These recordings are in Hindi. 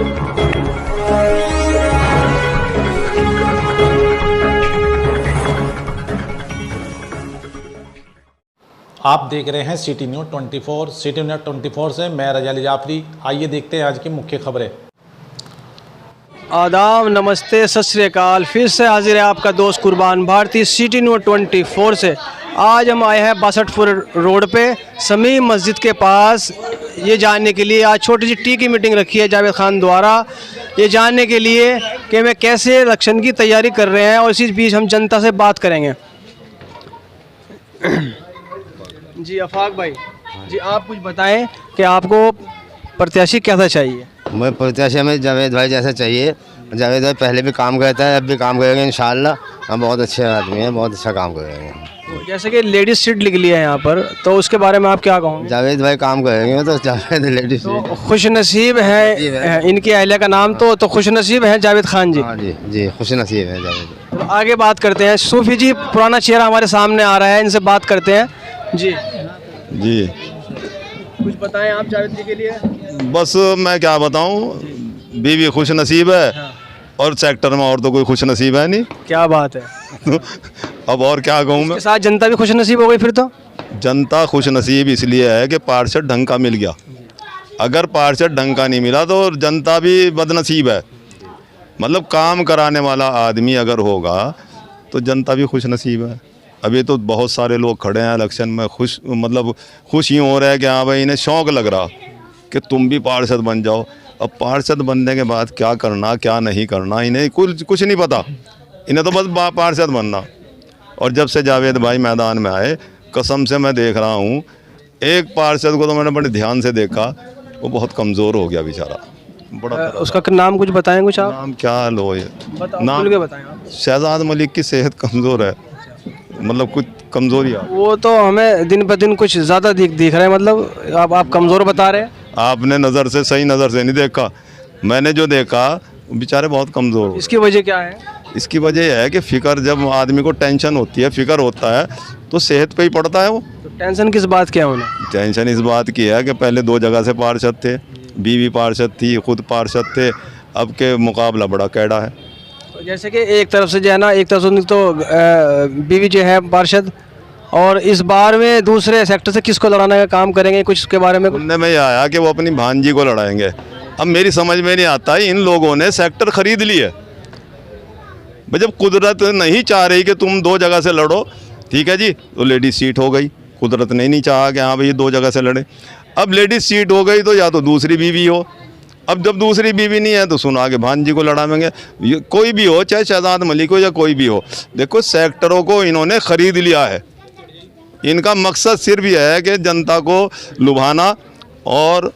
आप देख रहे हैं सिटी न्यूज़ 24। सिटी न्यूज़ 24 से मैं रजा अली जाफरी। आइए देखते हैं आज की मुख्य खबरें। आदाब, नमस्ते, सत श्री अकाल। फिर से हाजिर है आपका दोस्त कुर्बान भारती सिटी न्यूज़ 24 से। आज हम आए हैं बासठपुर रोड पे समी मस्जिद के पास, ये जानने के लिए आज छोटी सी टी की मीटिंग रखी है जावेद खान द्वारा, ये जानने के लिए कि वे कैसे इलेक्शन की तैयारी कर रहे हैं और इसी बीच हम जनता से बात करेंगे। जी अफाक भाई जी, आप कुछ बताएं कि आपको प्रत्याशी कैसा चाहिए? मैं प्रत्याशी हमें जावेद भाई जैसा चाहिए। जावेद भाई पहले भी काम करता है, अब भी काम करेंगे इंशाल्लाह। हम बहुत अच्छे आदमी हैं, बहुत अच्छा काम करेंगे। जैसे कि लेडीज सीट लिख लिया है यहाँ पर, तो उसके बारे में आप क्या कहोगे? जावेद भाई काम करेंगे तो जावेद लेडीज तो खुश नसीब है इनकी अहलिया का नाम, तो खुश नसीब है जावेद खान जी। हाँ जी जी, खुश नसीब है जावेद। तो आगे बात करते हैं। सूफी जी पुराना चेहरा हमारे सामने आ रहा है, इनसे बात करते हैं। जी जी, कुछ बताएं आप जावेद जी के लिए। बस मैं क्या बताऊं, बीवी खुश नसीब है और सेक्टर में और तो कोई खुश नसीब है नहीं। क्या बात है। अब और क्या कहूं मैं। इसके साथ जनता भी खुश नसीब हो गई फिर तो। जनता खुश नसीब इसलिए है कि पार्षद ढंग का मिल गया। अगर पार्षद ढंग का नहीं मिला तो जनता भी बदनसीब है। मतलब काम कराने वाला आदमी अगर होगा तो जनता भी खुश नसीब है। अभी तो बहुत सारे लोग खड़े हैं इलेक्शन में, खुश ही हो रहा है कि हाँ भाई इन्हें शौक़ लग रहा कि तुम भी पार्षद बन जाओ। अब पार्षद बनने के बाद क्या करना क्या नहीं करना इन्हें कुछ नहीं पता। इन्हें तो बस पार्षद बनना। और जब से जावेद भाई मैदान में आए, कसम से मैं देख रहा हूँ, एक पार्षद को तो मैंने बड़े ध्यान से देखा, वो बहुत कमज़ोर हो गया बेचारा। बड़ा उसका नाम कुछ बताएं कुछ आप? नाम क्या लो ये नाम बताएं आप। शहजाद मलिक की सेहत कमज़ोर है, मतलब कुछ कमज़ोरी है। वो तो हमें दिन ब दिन कुछ ज़्यादा दिख रहा है, मतलब आप कमज़ोर बता रहे हैं। आपने नज़र से सही नज़र से नहीं देखा, मैंने जो देखा बेचारे बहुत कमज़ोर हो। इसकी वजह क्या है? इसकी वजह यह है कि फ़िक्र, जब आदमी को टेंशन होती है, फ़िक्र होता है तो सेहत पे ही पड़ता है वो। तो टेंशन किस बात की है उन्हें? टेंशन इस बात की है कि पहले 2 जगह से पार्षद थे, बीवी पार्षद थी, खुद पार्षद थे, अब के मुकाबला बड़ा कैडा है। तो जैसे कि एक तरफ से जो है ना, एक तरफ से तो बीवी जो है पार्षद, और इस बार में दूसरे सेक्टर से किसको लड़ाने का काम करेंगे, कुछ उसके बारे में? सुनने में ये आया कि वो अपनी भांजी को लड़ाएंगे। अब मेरी समझ में नहीं आता है, इन लोगों ने सेक्टर खरीद लिए। भाई जब कुदरत नहीं चाह रही कि तुम 2 जगह से लड़ो, ठीक है जी, तो लेडीज सीट हो गई। कुदरत ने नहीं चाहा कि हाँ भाई 2 जगह से लड़े। अब लेडीज सीट हो गई तो या तो दूसरी बीवी हो। अब जब दूसरी बीवी नहीं है तो सुना के भांजी को लड़ाएंगे। कोई भी हो, चाहे शहजाद मलिक हो या कोई भी हो, देखो सेक्टरों को इन्होंने ख़रीद लिया है। इनका मकसद सिर्फ यह है कि जनता को लुभाना और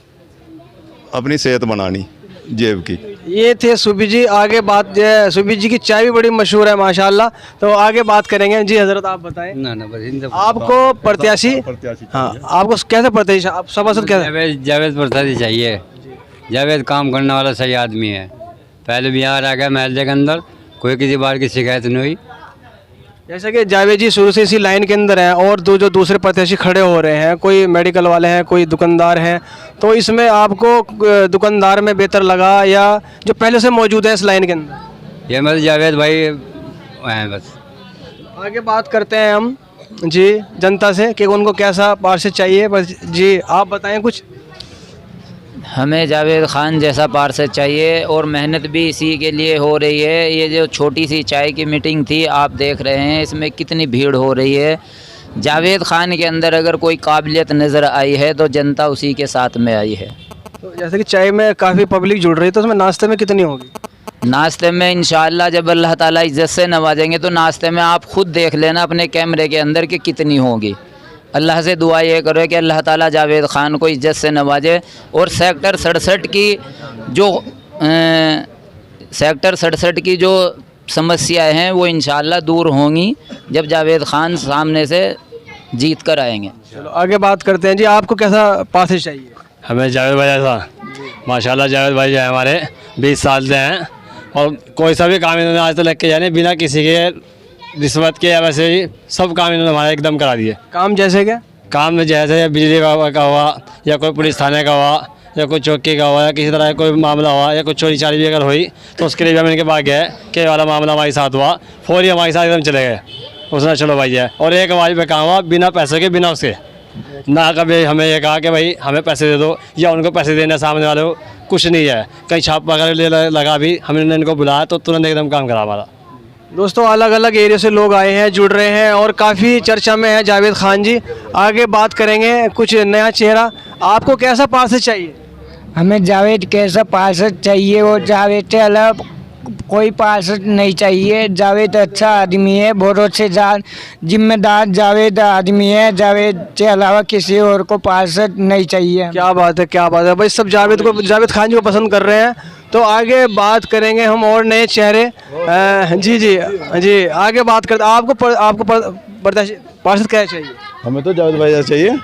अपनी सेहत बनानी जेब की। ये थे सुबी जी। आगे बात, सुबी जी की चाय भी बड़ी मशहूर है माशाल्लाह, तो आगे बात करेंगे। जी हजरत आप बताएं। आपको प्रत्याशी, हाँ आपको कैसे प्रत्याशी, आप सभासद कैसे? जावेद प्रत्याशी चाहिए। जावेद काम करने वाला सही आदमी है। पहले भी यहाँ रह गया महल के अंदर, कोई किसी बार की शिकायत नहीं हुई। जैसे कि जावेद जी शुरू से इसी लाइन के अंदर हैं, और जो दूसरे प्रत्याशी खड़े हो रहे हैं, कोई मेडिकल वाले हैं, कोई दुकानदार हैं, तो इसमें आपको दुकानदार में बेहतर लगा या जो पहले से मौजूद है इस लाइन के अंदर? ये मतलब जावेद भाई हैं बस। आगे बात करते हैं हम जी जनता से कि उनको कैसा पार्षद चाहिए। बस जी आप बताएं कुछ। हमें जावेद खान जैसा पार्षद चाहिए, और मेहनत भी इसी के लिए हो रही है। ये जो छोटी सी चाय की मीटिंग थी, आप देख रहे हैं इसमें कितनी भीड़ हो रही है। जावेद खान के अंदर अगर कोई काबिलियत नज़र आई है तो जनता उसी के साथ में आई है। तो जैसे कि चाय में काफ़ी पब्लिक जुड़ रही है, तो उसमें नाश्ते में कितनी होगी? नाश्ते में इंशाअल्लाह जब अल्लाह ताला इज्जत से नवाजेंगे तो नाश्ते में आप खुद देख लेना अपने कैमरे के अंदर कि कितनी होगी। अल्लाह से दुआ ये करो कि अल्लाह ताला जावेद खान को इज्जत से नवाजे, और सेक्टर 67 की जो समस्याएं हैं वो इंशाअल्लाह दूर होंगी जब जावेद खान सामने से जीत कर आएंगे। चलो आगे बात करते हैं। जी आपको कैसा पार्षद चाहिए? हमें जावेद भाई ऐसा, माशाल्लाह जावेद भाई जो है हमारे 20 साल से हैं, और कोई सा भी काम इन्होंने आज तक लेके जाने बिना किसी के रिश्वत के या वैसे ही सब काम इन्होंने हमारा एकदम करा दिए। काम जैसे क्या? काम में जैसे बिजली का हुआ, या कोई पुलिस थाने का हुआ, या कोई चौकी का हुआ या किसी तरह का कोई मामला हुआ या कोई चोरी चारी भी अगर हुई तो उसके लिए भी हम इनके पास गए कि ये वाला मामला हमारे साथ हुआ, फौरी हमारे साथ एकदम चले गए। उसने चलो भाई है, और एक आवाज़ पे काम हुआ बिना पैसे के, बिना उसके, ना कभी हमें ये कहा कि भाई हमें पैसे दे दो या उनको पैसे देना सामने वाले को, कुछ नहीं है। कहीं छाप वगैरह लगा भी, हमने इनको बुलाया तो तुरंत एकदम काम करा हमारा। दोस्तों अलग अलग एरिया से लोग आए हैं, जुड़ रहे हैं और काफ़ी चर्चा में है जावेद खान जी। आगे बात करेंगे, कुछ नया चेहरा। आपको कैसा पार्सल चाहिए? हमें जावेद कैसा पार्षद चाहिए, वो जावेद से अलग कोई पार्षद नहीं चाहिए। जावेद अच्छा आदमी है, भरोसेदार जिम्मेदार जावेद आदमी है। जावेद के अलावा किसी और को पार्षद नहीं चाहिए। क्या बात है, क्या बात है भाई, सब जावेद खान जी को पसंद कर रहे हैं। तो आगे बात करेंगे हम और नए चेहरे। जी जी जी, आगे बात करते। आपको पार्षद क्या चाहिए? हमें तो जावेद भाई चाहिए।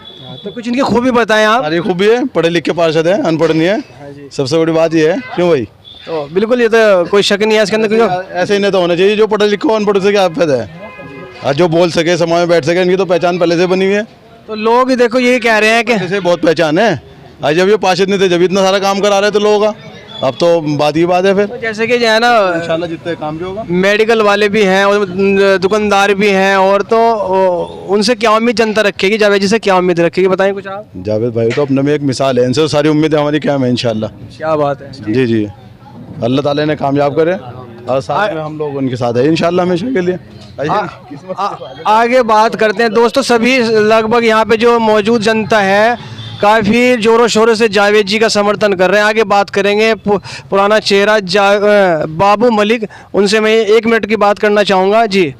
तो कुछ इनकी खूबी बताएं आप। सारी खूबी है, पढ़े लिखे पार्षद है, अनपढ़ नहीं है। सबसे बड़ी बात ये है, क्यों भाई? तो बिल्कुल, ये तो कोई शक नहीं है इसके अंदर। क्योंकि ऐसे ही नहीं तो होना चाहिए, जो पढ़े लिखे अनपढ़ से क्या फायदा है? आज जो बोल सके, समाज में बैठ सके, इनकी तो पहचान पहले से बनी हुई है। तो लोग देखो ये कह रहे हैं कि जैसे बहुत पहचान है। आज जब ये पार्षद नहीं थे, जब इतना सारा काम करा रहे थे लोगों का, अब तो बात ही बात है। फिर जैसे कि जो है ना, इंशाल्लाह जितने काम भी होगा, मेडिकल वाले भी हैं और दुकानदार भी हैं, और तो उनसे क्या उम्मीद जनता रखेगी? जावेद जी से क्या उम्मीद रखेगी, बताएं कुछ आप। जावेद भाई तो अपने में एक मिसाल है, इनसे सारी उम्मीदें हमारी क्या है इंशाल्लाह। क्या बात है। जी जी, अल्लाह ताला ने कामयाब करे और साथ में हम लोग उनके साथ है इंशाल्लाह हमेशा के लिए। आगे बात करते हैं दोस्तों। सभी लगभग यहाँ पे जो मौजूद जनता है काफ़ी ज़ोरों शोरों से जावेद जी का समर्थन कर रहे हैं। आगे बात करेंगे पुराना चेहरा बाबू मलिक, उनसे मैं 1 मिनट की बात करना चाहूँगा। जी,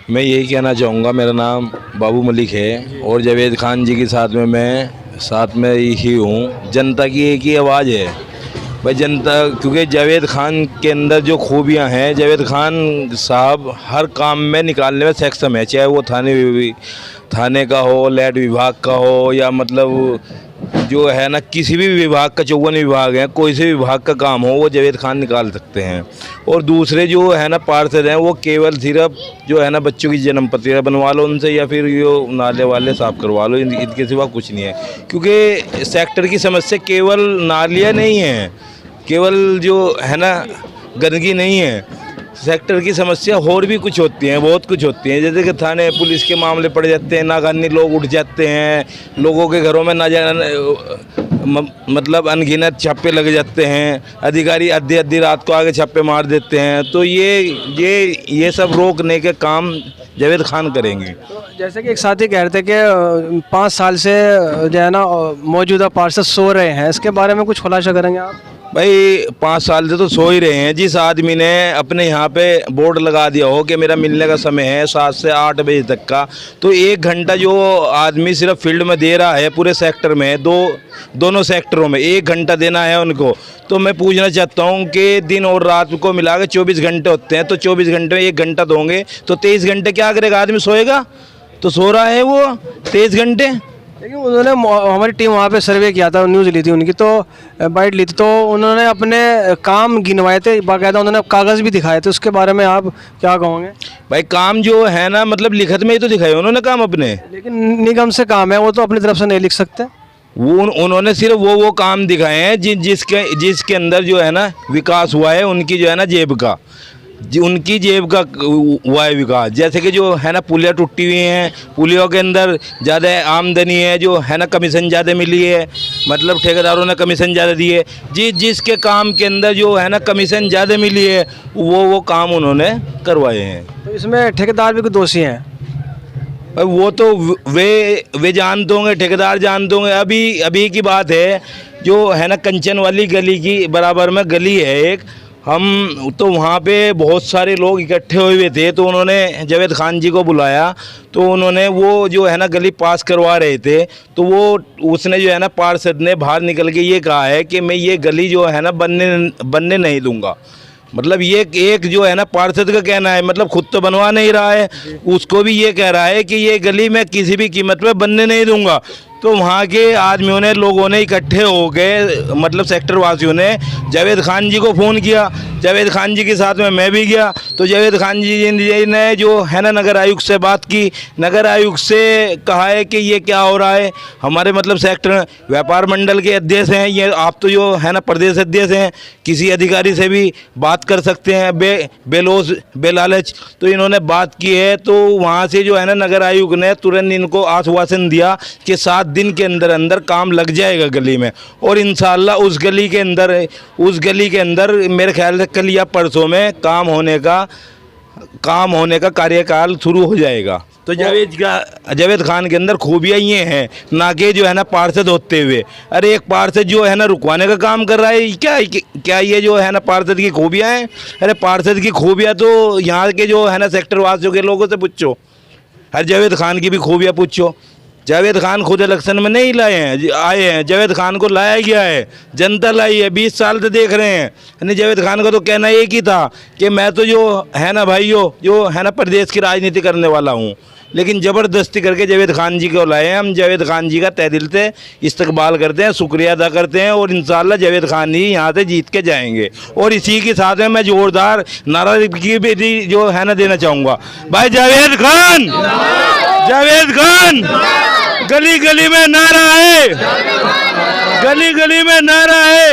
मैं यही कहना चाहूँगा, मेरा नाम बाबू मलिक है और जावेद खान जी के मैं साथ में ही हूँ। जनता की एक ही आवाज़ है भाई, जनता, क्योंकि जावेद खान के अंदर जो खूबियाँ हैं, जावेद खान साहब हर काम में निकालने में सक्षम है। चाहे वो थाने का हो, लाइट विभाग का हो, या मतलब जो है ना किसी भी विभाग का, 54 विभाग हैं, कोई से विभाग का काम हो वो जावेद खान निकाल सकते हैं। और दूसरे जो है ना पार्षद हैं, वो केवल सिर्फ जो है ना बच्चों की जन्म पत्रिका बनवा लो उनसे, या फिर यो नाले वाले साफ करवा लो, इनके सिवा कुछ नहीं है। क्योंकि सेक्टर की समस्या केवल नालियाँ नहीं है, केवल जो है ना गंदगी नहीं है, सेक्टर की समस्या और भी कुछ होती हैं, बहुत कुछ होती हैं। जैसे कि थाने पुलिस के मामले पड़ जाते हैं, नाकानी लोग उठ जाते हैं, लोगों के घरों में मतलब अनगिनत छापे लग जाते हैं, अधिकारी आधी रात को आगे छापे मार देते हैं। तो ये सब रोकने के काम जावेद खान करेंगे। तो जैसे कि एक साथी कह रहे थे कि 5 साल से जो है ना मौजूदा पार्षद सो रहे हैं, इसके बारे में कुछ खुलासा करेंगे आप? भाई 5 साल से तो सो ही रहे हैं। जिस आदमी ने अपने यहाँ पे बोर्ड लगा दिया हो कि मेरा मिलने का समय है 7 से 8 बजे तक का, तो 1 घंटा जो आदमी सिर्फ फील्ड में दे रहा है पूरे सेक्टर में, दोनों सेक्टरों में 1 घंटा देना है उनको, तो मैं पूछना चाहता हूँ कि दिन और रात को मिला के 24 घंटे होते हैं, तो 24 घंटे में 1 घंटा दोगे तो 23 घंटे क्या करेगा आदमी? सोएगा? तो सो रहा है वो 23 घंटे। लेकिन उन्होंने, हमारी टीम वहाँ पे सर्वे किया था, न्यूज़ ली थी उनकी, तो बाइट ली थी, तो उन्होंने अपने काम गिनवाए थे, बाकायदा उन्होंने कागज़ भी दिखाए थे। उसके बारे में आप क्या कहोगे? भाई काम जो है ना, मतलब लिखत में ही तो दिखाए उन्होंने काम अपने, लेकिन निगम से काम है, वो तो अपनी तरफ से नहीं लिख सकते। वो उन्होंने सिर्फ वो काम दिखाए हैं जिसके अंदर जो है ना विकास हुआ है, उनकी जो है ना उनकी जेब का हुआ है विकास। जैसे कि जो है ना पुलिया टूटी हुई हैं, पुलियों के अंदर ज़्यादा आमदनी है, जो है ना कमीशन ज़्यादा मिली है, मतलब ठेकेदारों ने कमीशन ज़्यादा दिए। जिसके काम के अंदर जो है ना कमीशन ज़्यादा मिली है, वो काम उन्होंने करवाए हैं। तो इसमें ठेकेदार भी कुछ दोषी हैं? वो तो वे जानते होंगे, ठेकेदार जानते होंगे। अभी की बात है, जो है ना कंचन वाली गली की बराबर में गली है एक, हम तो वहाँ पे बहुत सारे लोग इकट्ठे हुए थे, तो उन्होंने जावेद खान जी को बुलाया, तो उन्होंने वो जो है ना गली पास करवा रहे थे, तो उसने जो है ना पार्षद ने बाहर निकल के ये कहा है कि मैं ये गली जो है ना बनने नहीं दूंगा। मतलब ये एक जो है ना पार्षद का कहना है, मतलब खुद तो बनवा नहीं रहा है, उसको भी ये कह रहा है कि ये गली मैं किसी भी कीमत पे बनने नहीं दूंगा। तो वहाँ के आदमियों ने, लोगों ने इकट्ठे हो गए, मतलब सेक्टर वासियों ने जावेद खान जी को फ़ोन किया। जावेद खान जी के साथ में मैं भी गया, तो जावेद खान जी ने जो है ना नगर आयुक्त से बात की, नगर आयुक्त से कहा है कि ये क्या हो रहा है, हमारे मतलब सेक्टर व्यापार मंडल के अध्यक्ष हैं ये, आप तो जो है ना प्रदेश अध्यक्ष हैं, किसी अधिकारी से भी बात कर सकते हैं बेलोस बेलालच, तो इन्होंने बात की है। तो वहाँ से जो है ना नगर आयुक्त ने तुरंत इनको आश्वासन दिया कि 7 दिन के अंदर अंदर काम लग जाएगा गली में, और इंशाल्लाह उस गली के अंदर मेरे ख्याल से कल या परसों में काम होने का कार्यकाल शुरू हो जाएगा। तो जावेद खान के अंदर खूबियाँ ये हैं, ना कि जो है ना पार्षद होते हुए, अरे एक पार्षद जो है ना रुकवाने का काम कर रहा है, क्या ये जो है ना पार्षद की खूबियाँ हैं? अरे पार्षद की खूबियाँ तो यहाँ के जो है ना सेक्टर वासियों के लोगों से पूछो, हर जावेद खान की भी खूबियाँ पूछो। जावेद खान खुद इलेक्शन में नहीं आए हैं, जावेद खान को लाया गया है, जनता लाई है, 20 साल से देख रहे हैं। यानी जावेद खान का तो कहना एक ही था कि मैं तो जो है ना भाइयों जो है ना प्रदेश की राजनीति करने वाला हूँ, लेकिन ज़बरदस्ती करके जावेद खान जी को लाए हैं। हम जावेद खान जी का तहे दिल से इस्तकबाल करते हैं, शुक्रिया अदा करते हैं, और इंशाल्लाह जावेद खान जी यहाँ से जीत के जाएंगे। और इसी के साथ में मैं जोरदार नाराज़गी भी जो है ना देना चाहूँगा, भाई जावेद खान गली गली में नारा है, गली गली में नारा है,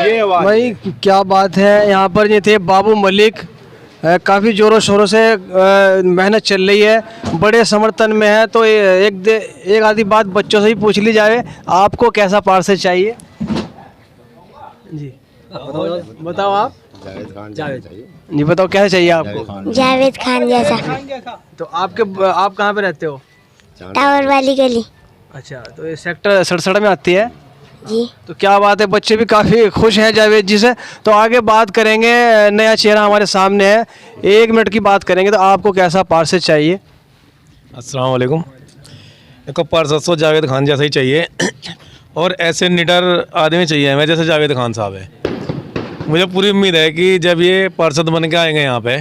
ये भाई क्या बात है। यहाँ पर ये थे बाबू मलिक, काफ़ी ज़ोरों शोरों से मेहनत चल रही है, बड़े समर्थन में है। तो एक आधी बात बच्चों से ही पूछ ली जाए, आपको कैसा पार्षद चाहिए जी? बताओ आप। जावेद जी बताओ कैसा चाहिए आपको? जावेद खान जैसा। तो आप कहाँ पे रहते हो? टावर वाली गली। अच्छा, तो ये सेक्टर 67 में आती है जी। तो क्या बात है, बच्चे भी काफ़ी खुश हैं जावेद जी से। तो आगे बात करेंगे, नया चेहरा हमारे सामने है, 1 मिनट की बात करेंगे। तो आपको कैसा पार्षद चाहिए? अस्सलाम वालेकुम। देखो पार्षद तो जावेद खान जैसा ही चाहिए, और ऐसे निडर आदमी चाहिए हमें जैसे जावेद खान साहब है। मुझे पूरी उम्मीद है कि जब ये पार्षद बन के आएंगे यहाँ पे,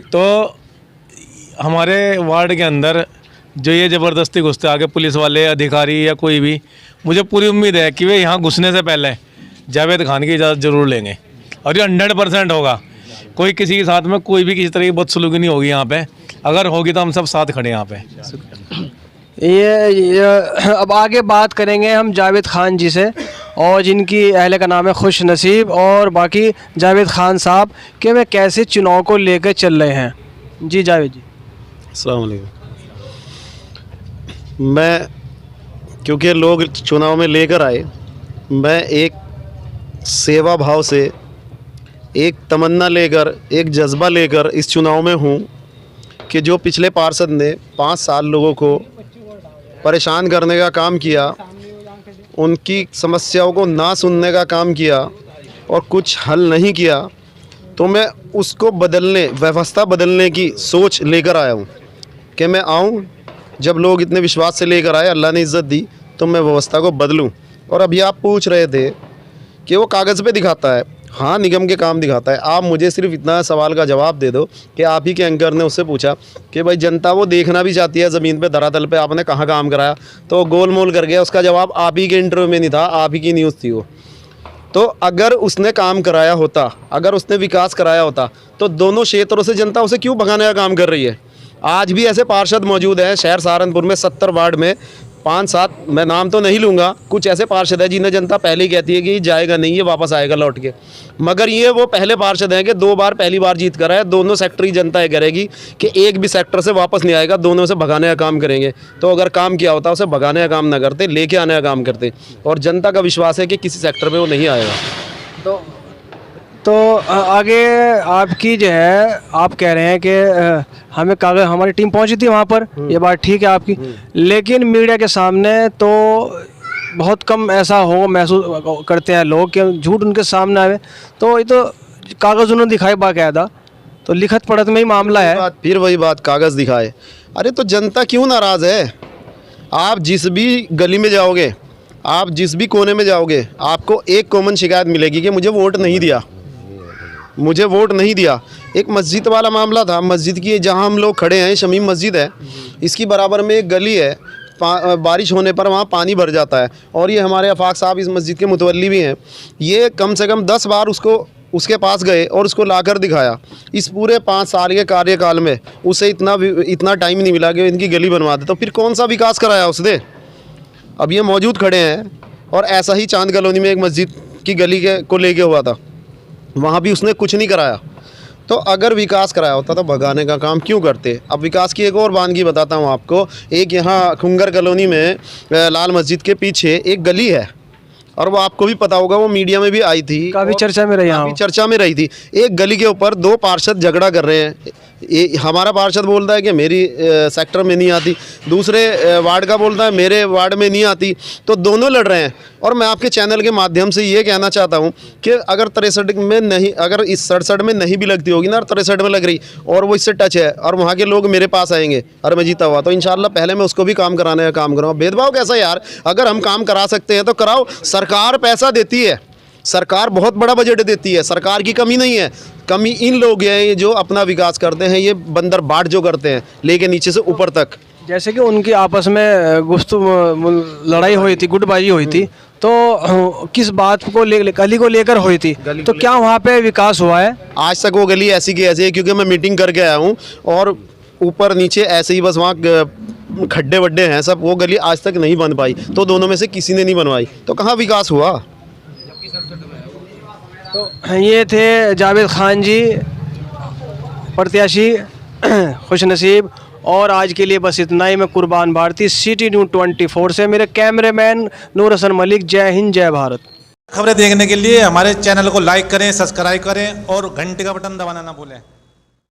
तो हमारे वार्ड के अंदर जो ये ज़बरदस्ती घुसते आगे पुलिस वाले अधिकारी या कोई भी, मुझे पूरी उम्मीद है कि वे यहाँ घुसने से पहले जावेद खान की इजाज़त ज़रूर लेंगे, और ये 100% होगा। कोई किसी के साथ में कोई भी किसी तरह की बदसलूकी नहीं होगी यहाँ पे, अगर होगी तो हम सब साथ खड़े यहाँ पे। ये अब आगे बात करेंगे हम जावेद खान जी से, और जिनकी अहले का नाम है खुश नसीब, और बाकी जावेद खान साहब कि वे कैसे चुनाव को लेकर चल रहे हैं। जी जावेद जी। अस्सलाम वालेकुम। मैं क्योंकि लोग चुनाव में लेकर आए, मैं एक सेवा भाव से, एक तमन्ना लेकर, एक जज्बा लेकर इस चुनाव में हूँ कि जो पिछले पार्षद ने 5 साल लोगों को परेशान करने का काम किया, उनकी समस्याओं को ना सुनने का काम किया और कुछ हल नहीं किया, तो मैं उसको बदलने, व्यवस्था बदलने की सोच लेकर आया हूँ कि मैं आऊँ, जब लोग इतने विश्वास से लेकर आए, अल्लाह ने इज़्ज़त दी, तो मैं व्यवस्था को बदलूं। और अभी आप पूछ रहे थे कि वो कागज़ पे दिखाता है, हाँ निगम के काम दिखाता है। आप मुझे सिर्फ इतना सवाल का जवाब दे दो कि आप ही के एंकर ने उससे पूछा कि भाई जनता वो देखना भी चाहती है ज़मीन पे, धरातल पे आपने कहाँ काम कराया, तो गोल मोल कर गया। उसका जवाब आप ही के इंटरव्यू में नहीं था, आप ही की न्यूज़ थी वो। तो अगर उसने काम कराया होता, अगर उसने विकास कराया होता, तो दोनों क्षेत्रों से जनता उसे क्यों भगाने का काम कर रही है? आज भी ऐसे पार्षद मौजूद हैं शहर सहारनपुर में 70 वार्ड में, 5-7, मैं नाम तो नहीं लूँगा, कुछ ऐसे पार्षद हैं जिन्हें जनता पहले ही कहती है कि जाएगा नहीं, ये वापस आएगा लौट के, मगर ये वो पहले पार्षद हैं कि 2 बार पहली बार जीत कर आए। दोनों सेक्टर की जनता ये करेगी कि एक भी सेक्टर से वापस नहीं आएगा, दोनों से भगाने का काम करेंगे। तो अगर काम किया होता उसे भगाने का काम ना करते, लेके आने का काम करते, और जनता का विश्वास है कि किसी सेक्टर में वो नहीं आएगा। तो आगे आपकी जो है, आप कह रहे हैं कि हमें कागज़, हमारी टीम पहुंची थी वहां पर, ये बात ठीक है आपकी, लेकिन मीडिया के सामने तो बहुत कम ऐसा हो महसूस करते हैं लोग कि झूठ उनके सामने आए। तो ये तो कागज़ उन्होंने दिखाए बाकायदा, तो लिखत पढ़त में ही मामला है। फिर वही बात, कागज़ दिखाए। अरे तो जनता क्यों नाराज़ है? आप जिस भी गली में जाओगे, आप जिस भी कोने में जाओगे, आपको एक कॉमन शिकायत मिलेगी कि मुझे वोट नहीं दिया, मुझे वोट नहीं दिया। एक मस्जिद वाला मामला था, मस्जिद की जहां हम लोग खड़े हैं, शमीम मस्जिद है, इसकी बराबर में एक गली है, बारिश होने पर वहाँ पानी भर जाता है। और ये हमारे आफाक साहब इस मस्जिद के मुतवल्ली भी हैं, ये कम से कम 10 बार उसके पास गए और उसको लाकर दिखाया। इस पूरे 5 साल के कार्यकाल में उसे इतना टाइम नहीं मिला कि इनकी गली बनवा दे, तो फिर कौन सा विकास कराया उसने? अब ये मौजूद खड़े हैं और ऐसा ही चांद कॉलोनी में एक मस्जिद की गली को लेके हुआ था, वहाँ भी उसने कुछ नहीं कराया। तो अगर विकास कराया होता तो भगाने का काम क्यों करते? अब विकास की एक और वानगी बताता हूँ आपको। एक यहाँ खुंगर कॉलोनी में लाल मस्जिद के पीछे एक गली है, और वो आपको भी पता होगा, वो मीडिया में भी आई थी, काफ़ी चर्चा में रही। काफ़ी चर्चा में रही थी। एक गली के ऊपर 2 पार्षद झगड़ा कर रहे हैं। हमारा पार्षद बोलता है कि मेरी सेक्टर में नहीं आती, दूसरे वार्ड का बोलता है मेरे वार्ड में नहीं आती, तो दोनों लड़ रहे हैं। और मैं आपके चैनल के माध्यम से ये कहना चाहता हूँ कि अगर 63 में नहीं, अगर इस 67 में नहीं भी लगती होगी ना, और 63 में लग रही और वो इससे टच है और वहाँ के लोग मेरे पास आएंगे और मैं जीता हुआ, तो इंशाल्लाह पहले मैं उसको भी काम कराने का काम करूँगा। भेदभाव कैसा यार? अगर हम काम करा सकते हैं तो कराओ। सरकार पैसा देती है, सरकार बहुत बड़ा बजट देती है, सरकार की कमी नहीं है। कमी इन लोग हैं जो अपना विकास करते हैं, ये बंदर बाट जो करते हैं लेके नीचे से ऊपर तक। जैसे कि उनकी आपस में लड़ाई हुई थी, गुटबाजी हुई थी, तो किस बात को गली को लेकर हुई थी, तो क्या वहाँ पे विकास हुआ है? आज तक वो गली ऐसी की ऐसी है, क्योंकि मैं मीटिंग करके आया हूँ और ऊपर नीचे ऐसे ही बस वहाँ खड्डे वड्डे हैं सब, वो गली आज तक नहीं बन पाई। तो दोनों में से किसी ने नहीं बनवाई, तो कहाँ विकास हुआ? तो ये थे जावेद खान जी, प्रत्याशी खुश नसीब। और आज के लिए बस इतना ही। मैं कुर्बान भारती, सिटी न्यूज़ 24 से, मेरे कैमरामैन नूर हसन मलिक। जय हिंद, जय भारत। खबरें देखने के लिए हमारे चैनल को लाइक करें, सब्सक्राइब करें और घंटे का बटन दबाना ना भूलें।